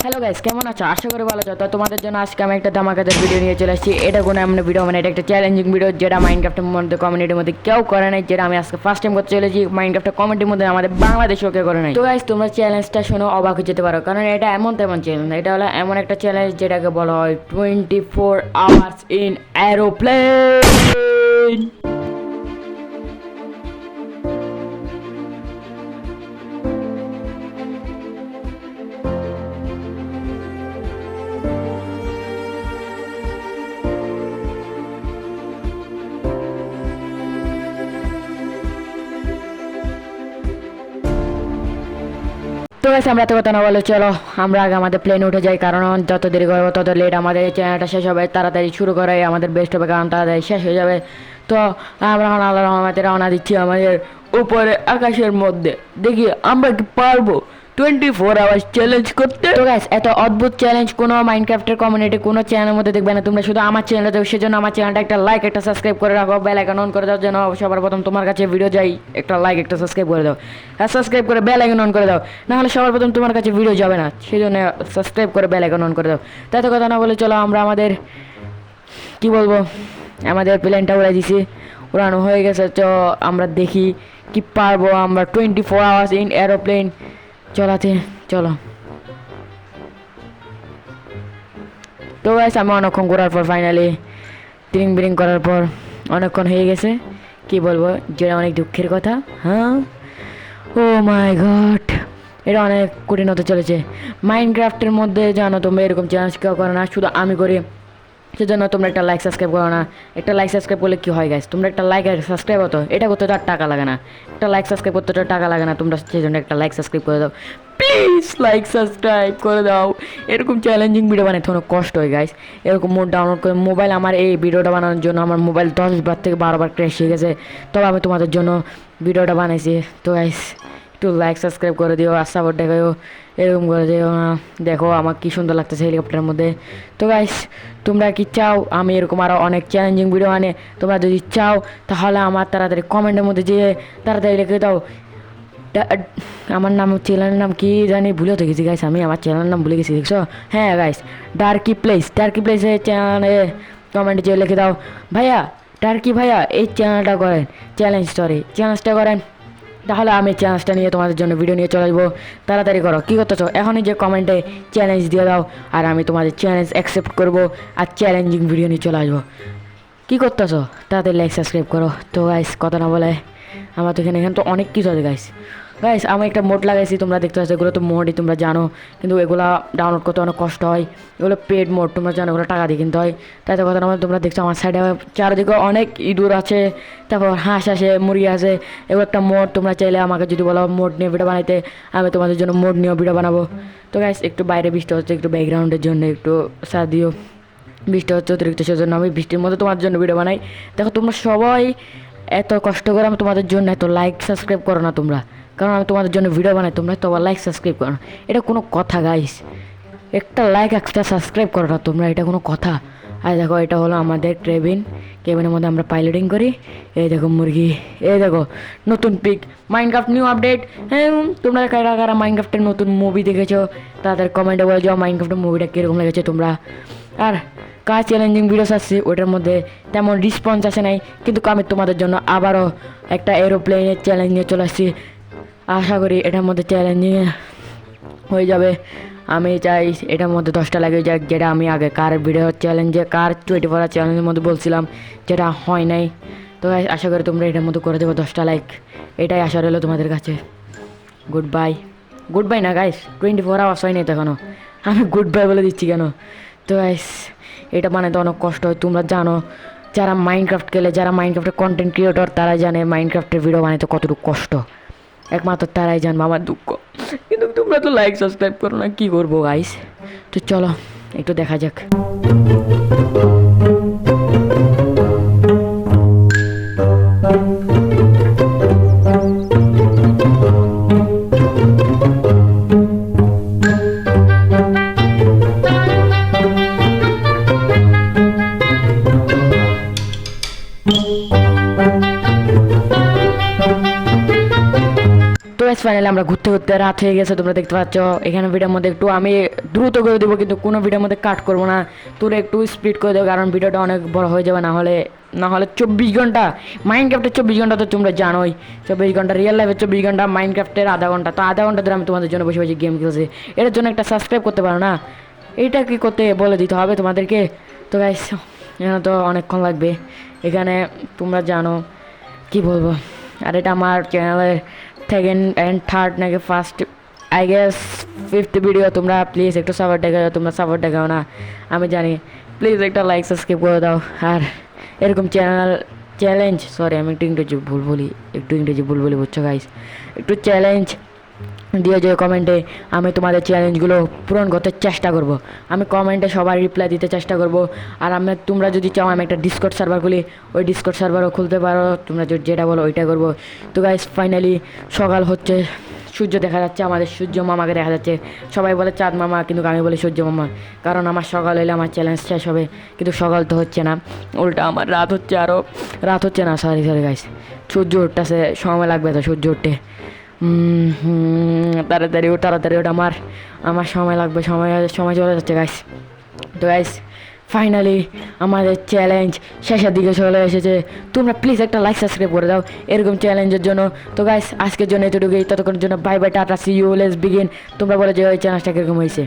Hello guys, কেমন আছো? আশা করি ভালো আছো। তো তোমাদের জন্য আজকে আমি একটা ধামাকাদার ভিডিও নিয়ে চলে আসছি। এটা কোনো এমন ভিডিও মানে এটা একটা চ্যালেঞ্জিং ভিডিও, যেটা মাইনক্রাফটের মধ্যে কমিউনিটির মধ্যে কেউ করে নাই, যেটা আমি আজকে ফার্স্ট টাইম করতে চলেছি। মাইনক্রাফটের কমিউনিটির মধ্যে আমাদের বাংলাদেশেও কেউ করে নাই। তো গাইস, তোমরা চ্যালেঞ্জটা শুনে অবাক হয়ে যেতে পারো, কারণ এটা এমন তেমন চ্যালেঞ্জ। এটা হলো এমন একটা চ্যালেঞ্জ যেটাকে বলা হয় 24 আওয়ার্স ইন এরোপ্লেন। তো গাইস, আমরা এত কথা না বলে চলো আমরা আগে আমাদের প্লেন উঠে যাই, কারণ যত দেরি করবো তত লেট আমাদের চ্যানেলটা শেষ হবে। তাড়াতাড়ি শুরু করাই আমাদের বেস্ট হবে, কারণ তাড়াতাড়ি শেষ হয়ে যাবে। তো আমরা এখন আল্লাহ রহমতে রওনা দিচ্ছি আমাদের উপরে আকাশের মধ্যে। দেখি আমরা কি পারবো 24 আওয়ার্স চ্যালেঞ্জ করতে। তো গাইস, এত অদ্ভুত চ্যালেঞ্জ কোনো মাইনক্রাফটের কমিউনিটি কোনো চ্যানেলের মধ্যে দেখবে না। তোমরা শুধু আমার চ্যানেলে যাও, সেজন্য আমার চ্যানেলটা একটা লাইক একটা সাবস্ক্রাইব করে রাখো, বেল আইকন অন করে দাও, যেন সবার প্রথম তোমার কাছে ভিডিও যাই। একটা লাইক একটা সাবস্ক্রাইব করে দাও, আর সাবস্ক্রাইব করে বেল আইকন অন করে দাও, নাহলে সবার প্রথম তোমার কাছে ভিডিও যাবে না। সেই জন্য সাবস্ক্রাইব করে বেল আইকন অন করে দাও। তাতে কথা না বলে চলো আমরা আমাদের কি বলবো আমাদের প্লেনটা উড়াই দিছি, উড়ানো হয়ে গেছে। তো আমরা দেখি কি পারবো আমরা 24 আওয়ার্স ইন এরোপ্লেন চলাতে। চলো। তো গাইস, আমি অনেকক্ষণ ঘোরার পর ফাইনালি ট্রিং বিরিং করার পর অনেকক্ষণ হয়ে গেছে। কি বলবো, যেটা অনেক দুঃখের কথা। হ্যাঁ, ও মাই গড, এটা অনেক কঠিন হতে চলেছে। মাইনক্রাফটের মধ্যে জানো তোমরা এরকম চ্যালেঞ্জ কেউ করে না, শুধু আমি করি। সেজন্য তোমরা একটা লাইক সাবস্ক্রাইব করো না। একটা লাইক সাবস্ক্রাইব করলে কী হয় গাইস, তোমরা একটা লাইক আর সাবস্ক্রাইব হতো, এটা করতে তো আর টাকা লাগে না। একটা লাইক সাবস্ক্রাইব করতে তো টাকা লাগে না। তোমরা সেই জন্য একটা লাইক সাবস্ক্রাইব করে দাও, প্লিজ লাইক সাবস্ক্রাইব করে দাও। এরকম চ্যালেঞ্জিং ভিডিও বানাতে অনেক কষ্ট হয় গাইস। এরকম মোড ডাউনলোড করে মোবাইল, আমার এই ভিডিওটা বানানোর জন্য আমার মোবাইল 10 বার থেকে 12 বার ক্র্যাশ হয়ে গেছে, তবে আমি তোমাদের জন্য ভিডিওটা বানাইছি। তো গাইস, একটু লাইক সাবস্ক্রাইব করে দিও, আর সাপোর্ট দেখাও, এরকম করে দিও। দেখো আমার কী সুন্দর লাগতেছে হেলিকপ্টারের মধ্যে। তো গাইস, তোমরা কি চাও আমি এরকম আরও অনেক চ্যালেঞ্জিং ভিডিও আনে? তোমরা যদি চাও তাহলে আমার তাড়াতাড়ি কমেন্টের মধ্যে যেয়ে তাড়াতাড়ি লিখে দাও। আমার নাম, চ্যানেলের নাম কি জানি ভুলে তো গেছি গাইস, আমি আমার চ্যানেলের নাম ভুলে গেছি, দেখছো? হ্যাঁ গাইস, টার্কি প্লেসে চ্যানেলে কমেন্টে যেয়ে লিখে দাও, ভাইয়া টার্কি ভাইয়া এই চ্যানেলটা করেন, চ্যালেঞ্জটা করেন। তাহলে আমি চ্যালেঞ্জটা নিয়ে তোমাদের জন্য ভিডিও নিয়ে চলে আসবো। তাড়াতাড়ি করো, কী করতেছো? এখনই যে কমেন্টে চ্যালেঞ্জ দিয়ে দাও, আর আমি তোমাদের চ্যালেঞ্জ অ্যাকসেপ্ট করবো, আর চ্যালেঞ্জিং ভিডিও নিয়ে চলে আসবো। কী করতেছো? তাড়াতাড়ি লাইক সাবস্ক্রাইব করো। তো গাইস, কথা না বলে আমার তো এখানে তো অনেক কিছু আছে গাইস। আমি একটা মোড লাগাইছি, তোমরা দেখতে পাচ্ছ, এগুলো তো মোডই তোমরা জানো, কিন্তু এগুলো ডাউনলোড করতে অনেক কষ্ট হয়। এগুলো পেড মোড, তোমরা জানো, এগুলো টাকা দিয়ে কিনতে হয়। তাই তো কথা না বলে, তোমরা দেখছো আমার সাইডে চারদিকে অনেক ইঁদুর আছে, তারপর হাঁস আছে, মুরগি আছে। এগুলো একটা মোড, তোমরা চাইলে আমাকে যদি বলো মোড নিয়ে ভিডিও বানাইতে, আমি তোমাদের জন্য মোড নিয়েও ভিডিও বানাবো। তো গাইস, একটু বাইরে বৃষ্টি হচ্ছে, একটু ব্যাকগ্রাউন্ডের জন্য একটু সাথ দিও। বৃষ্টি হচ্ছে অতিরিক্ত, সেজন্য আমি বৃষ্টির মধ্যে তোমাদের জন্য ভিডিও বানাই। দেখো তোমরা সবাই এত কষ্ট করে আমি তোমাদের জন্য এত লাইক সাবস্ক্রাইব করো না তোমরা, কারণ আমি তোমাদের জন্য ভিডিও বানাই, তোমরা তো আবার লাইক সাবস্ক্রাইব করো না। এটা কোনো কথা গাইস? একটা লাইক একটা সাবস্ক্রাইব করো না তোমরা, এটা কোনো কথা? আর দেখো, এটা হলো আমাদের কেবিনের মধ্যে আমরা পাইলটিং করি। এই দেখো মুরগি, এই দেখো নতুন পিক, মাইনক্রাফট নিউ আপডেট। হ্যাঁ, তোমরা কারা কারা মাইনক্রাফটের নতুন মুভি দেখেছো তাদের কমেন্টে বলে যাও মাইনক্রাফটের মুভিটা কীরকম লেগেছে তোমরা। আর কার চ্যালেঞ্জিং ভিডিওস আসছে ওটার মধ্যে তেমন রেসপন্স আসে নাই, কিন্তু আমি তোমাদের জন্য আবারও একটা এরোপ্লেনের চ্যালেঞ্জ নিয়ে চলে আসছি। আশা করি এটার মধ্যে চ্যালেঞ্জিং হয়ে যাবে। আমি চাই এটার মধ্যে 10টা লাগে যাক, যেটা আমি আগে কার ভিডিও চ্যালেঞ্জে, কার 24 চ্যালেঞ্জের মধ্যে বলছিলাম, যেটা হয় নাই। তো আশা করি তোমরা এটার মধ্যে করে দেবো 10টা লাইক, এটাই আশা রইলো তোমাদের কাছে। গুড বাই না গাইস, 24 আওয়ার্স হয় নাই তো এখনও, আমি গুড বাই বলে দিচ্ছি কেন? তো গাইস, এটা বানাতে অনেক কষ্ট হয়, তোমরা জানো। যারা মাইনক্রাফট খেলে, যারা মাইনক্রাফটের কন্টেন্ট ক্রিয়েটর, তারা জানে মাইনক্রাফটের ভিডিও বানাতে কতটুকু কষ্ট। একমাত্র তারাই জানবো আমার দুঃখ, কিন্তু তোমরা তো লাইক সাবস্ক্রাইব করো না, কী করবো গাইস? তো চলো একটু দেখা যাক। তো গাইস ফাইনালি আমরা ঘুরতে ঘুরতে রাত হয়ে গেছে, তোমরা দেখতে পাচ্ছ। এখানে ভিডিওর মধ্যে একটু আমি দ্রুত করে দেবো, কিন্তু কোনো ভিডিওর মধ্যে কাট করবো না, তোরা একটু স্পিড করে দেবো, কারণ ভিডিওটা অনেক বড় হয়ে যাবে। না হলে 24 ঘন্টা মাইনক্রাফ্টের 24 ঘন্টা তো তোমরা জানোই, 24 ঘন্টা রিয়েল লাইফের 24 ঘন্টা, মাইনক্রাফ্টের আধা ঘন্টা। তো আধা ঘন্টা ধরে আমি তোমাদের জন্য বসে বসে গেম খেলছি, এটার জন্য একটা সাবস্ক্রাইব করতে পারো না? এইটা কি করতে বলে দিতে হবে তোমাদেরকে? তো গাইস এখানে তো অনেকক্ষণ লাগবে, এখানে তোমরা জানো কি বলবো। আর এটা আমার চ্যানেলের সেকেন্ড অ্যান্ড থার্ড নাকি first I guess 5th video. তোমরা প্লিজ একটু সাপোর্ট দেখাও, তোমরা সাপোর্ট দেখাও না আমি জানি, প্লিজ একটা লাইক সাবস্ক্রাইব করে দাও। আর এরকম চ্যালেঞ্জ আমি একটু ইংরেজি ভুল বলি বুঝছো গাইস, একটু চ্যালেঞ্জ দিয়ে যে কমেন্টে আমি তোমাদের চ্যালেঞ্জগুলো পূরণ করতে চেষ্টা করব, আমি কমেন্টে সবার রিপ্লাই দিতে চেষ্টা করব। আর তোমরা যদি চাও আমি একটা ডিসকর্ড সার্ভার খুলি, ওই ডিসকর্ড সার্ভারও খুলতে পারো, তোমরা যেটা বলো ওইটা করব। তো গাইস ফাইনালি সকাল হচ্ছে, সূর্য দেখা যাচ্ছে, আমাদের সূর্য মামাকে দেখা যাচ্ছে। সবাই বলে চাঁদ মামা, কিন্তু আমি বলি সূর্য মামা, কারণ আমার সকাল হলে আমার চ্যালেঞ্জ শেষ হবে, কিন্তু সকাল তো হচ্ছে না, উল্টা আমার রাত হচ্ছে, আরও রাত হচ্ছে না, সরি গাইস, সূর্য উঠতেছে, সময় লাগবে তো সূর্য উঠতে। তাড়াতাড়ি ওঠ, আমার সময় লাগবে, সময় চলে যাচ্ছে গাইস। তো গাইস ফাইনালি আমাদের চ্যালেঞ্জ শেষের দিকে চলে এসেছে, তোমরা প্লিজ একটা লাইক সাবস্ক্রাইব করে দাও এরকম চ্যালেঞ্জের জন্য। তো গাইস আজকের জন্য এতটুকুই, ততক্ষণের জন্য বাই বাই, টাটা, সি ইউ, লেটস বিগিন। তোমরা বলে যে ওই চ্যালেঞ্জটা কীরকম হয়েছে।